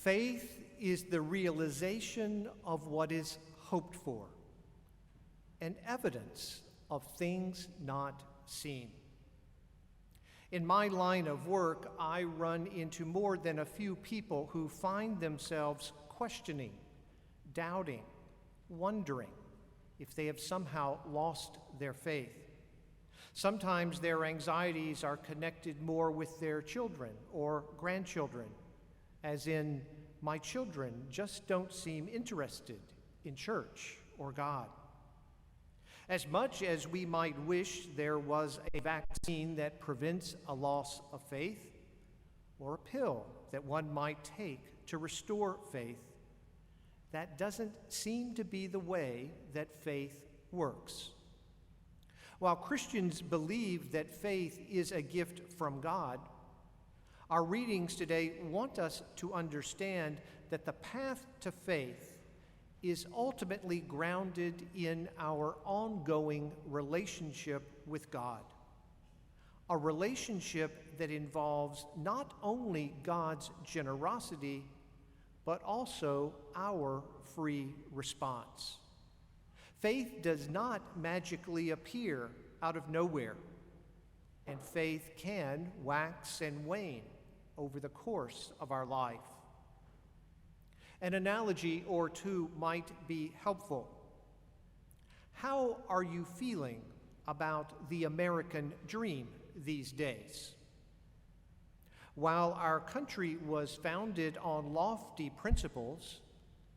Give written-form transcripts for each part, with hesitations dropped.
Faith is the realization of what is hoped for, and evidence of things not seen. In my line of work, I run into more than a few people who find themselves questioning, doubting, wondering if they have somehow lost their faith. Sometimes their anxieties are connected more with their children or grandchildren, as in, my children just don't seem interested in church or God. As much as we might wish there was a vaccine that prevents a loss of faith, or a pill that one might take to restore faith, that doesn't seem to be the way that faith works. While Christians believe that faith is a gift from God, our readings today want us to understand that the path to faith is ultimately grounded in our ongoing relationship with God, a relationship that involves not only God's generosity, but also our free response. Faith does not magically appear out of nowhere, and faith can wax and wane over the course of our life. An analogy or two might be helpful. How are you feeling about the American dream these days? While our country was founded on lofty principles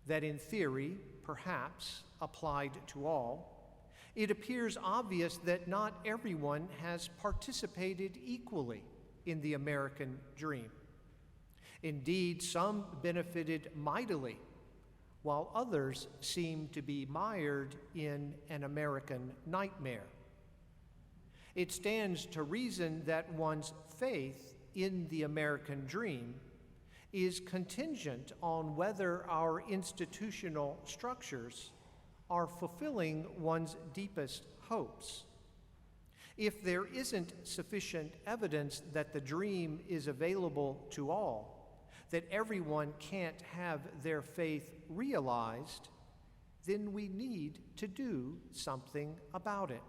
that in theory perhaps applied to all, it appears obvious that not everyone has participated equally in the American dream. Indeed, some benefited mightily, while others seem to be mired in an American nightmare. It stands to reason that one's faith in the American dream is contingent on whether our institutional structures are fulfilling one's deepest hopes. If there isn't sufficient evidence that the dream is available to all, that everyone can't have their faith realized, then we need to do something about it.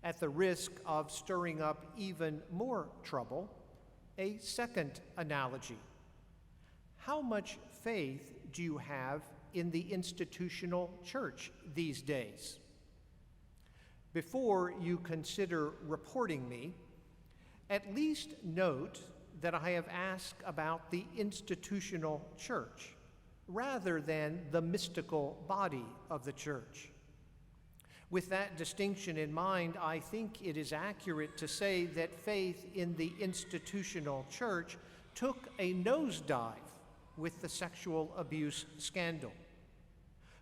At the risk of stirring up even more trouble, a second analogy. How much faith do you have in the institutional church these days? Before you consider reporting me, at least note that I have asked about the institutional church rather than the mystical body of the church. With that distinction in mind, I think it is accurate to say that faith in the institutional church took a nosedive with the sexual abuse scandal.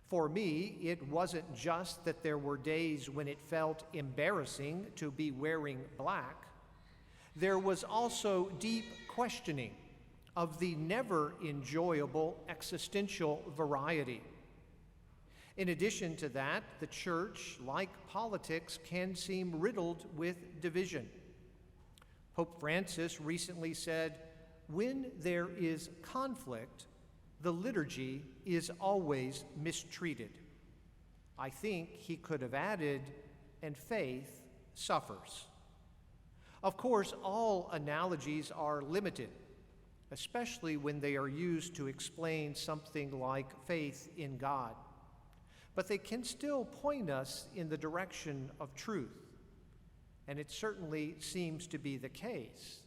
For me, it wasn't just that there were days when it felt embarrassing to be wearing black. There was also deep questioning of the never enjoyable existential variety. In addition to that, the church, like politics, can seem riddled with division. Pope Francis recently said, "When there is conflict, the liturgy is always mistreated." I think he could have added, "and faith suffers." Of course, all analogies are limited, especially when they are used to explain something like faith in God. But they can still point us in the direction of truth. And it certainly seems to be the case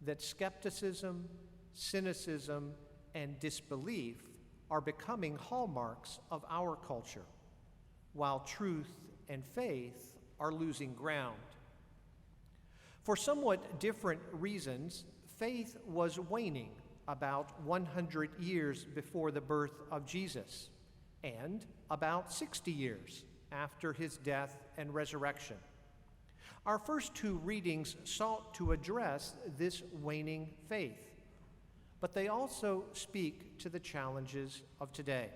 that skepticism, cynicism, and disbelief are becoming hallmarks of our culture, while truth and faith are losing ground. For somewhat different reasons, faith was waning about 100 years before the birth of Jesus and about 60 years after his death and resurrection. Our first two readings sought to address this waning faith, but they also speak to the challenges of today.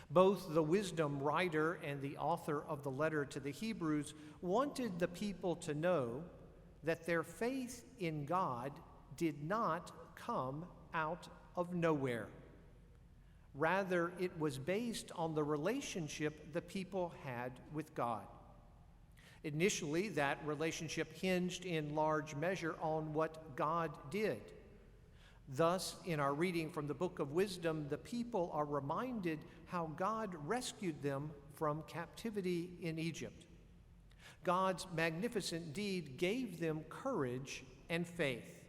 Both the wisdom writer and the author of the letter to the Hebrews wanted the people to know that their faith in God did not come out of nowhere. Rather, it was based on the relationship the people had with God. Initially, that relationship hinged in large measure on what God did. Thus, in our reading from the Book of Wisdom, the people are reminded how God rescued them from captivity in Egypt. God's magnificent deed gave them courage and faith.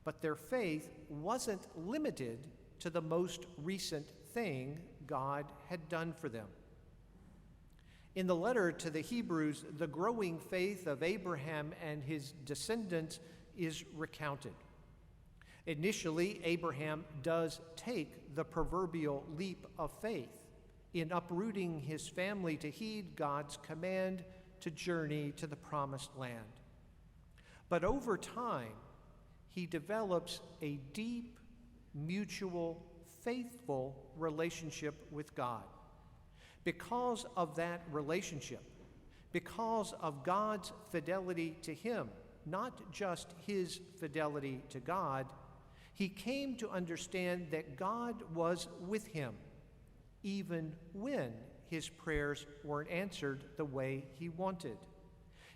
But their faith wasn't limited to the most recent thing God had done for them. In the letter to the Hebrews, the growing faith of Abraham and his descendants is recounted. Initially, Abraham does take the proverbial leap of faith in uprooting his family to heed God's command to journey to the promised land. But over time, he develops a deep, mutual, faithful relationship with God. Because of that relationship, because of God's fidelity to him, not just his fidelity to God, he came to understand that God was with him, even when his prayers weren't answered the way he wanted.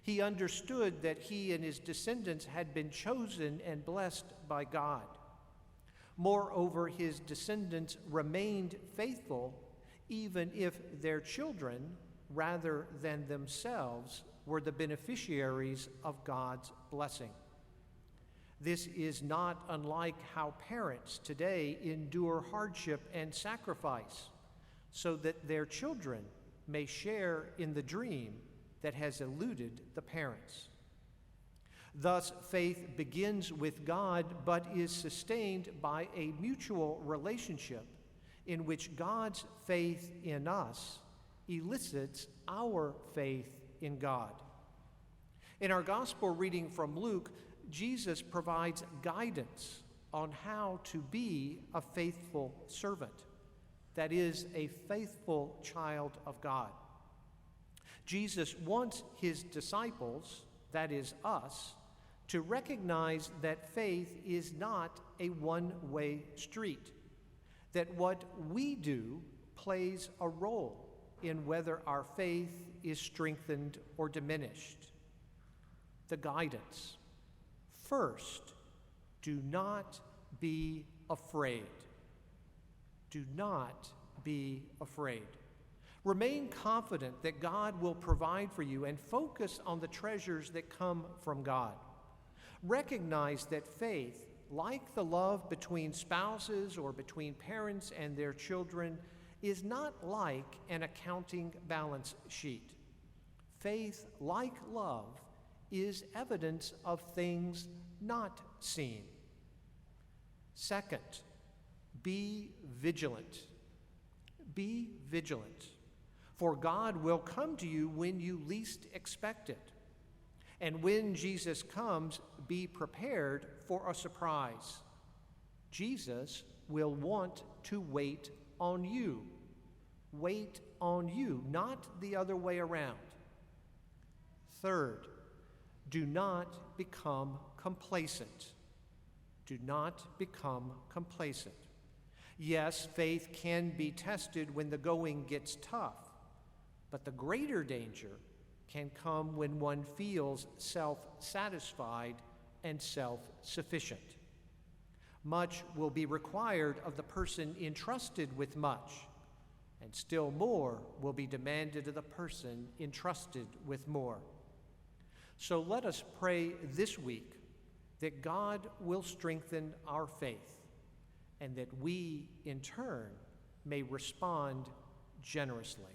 He understood that he and his descendants had been chosen and blessed by God. Moreover, his descendants remained faithful even if their children, rather than themselves, were the beneficiaries of God's blessing. This is not unlike how parents today endure hardship and sacrifice so that their children may share in the dream that has eluded the parents. Thus, faith begins with God but is sustained by a mutual relationship in which God's faith in us elicits our faith in God. In our gospel reading from Luke, Jesus provides guidance on how to be a faithful servant, that is, a faithful child of God. Jesus wants his disciples, that is us, to recognize that faith is not a one-way street, that what we do plays a role in whether our faith is strengthened or diminished. The guidance. First, do not be afraid. Do not be afraid. Remain confident that God will provide for you and focus on the treasures that come from God. Recognize that faith, like the love between spouses or between parents and their children, is not like an accounting balance sheet. Faith, like love, is evidence of things not seen. Second, be vigilant. Be vigilant, for God will come to you when you least expect it. And when Jesus comes, be prepared for a surprise. Jesus will want to wait on you. Wait on you, not the other way around. Third, do not become complacent. Do not become complacent. Yes, faith can be tested when the going gets tough, but the greater danger can come when one feels self-satisfied and self-sufficient. Much will be required of the person entrusted with much, and still more will be demanded of the person entrusted with more. So let us pray this week that God will strengthen our faith and that we, in turn, may respond generously.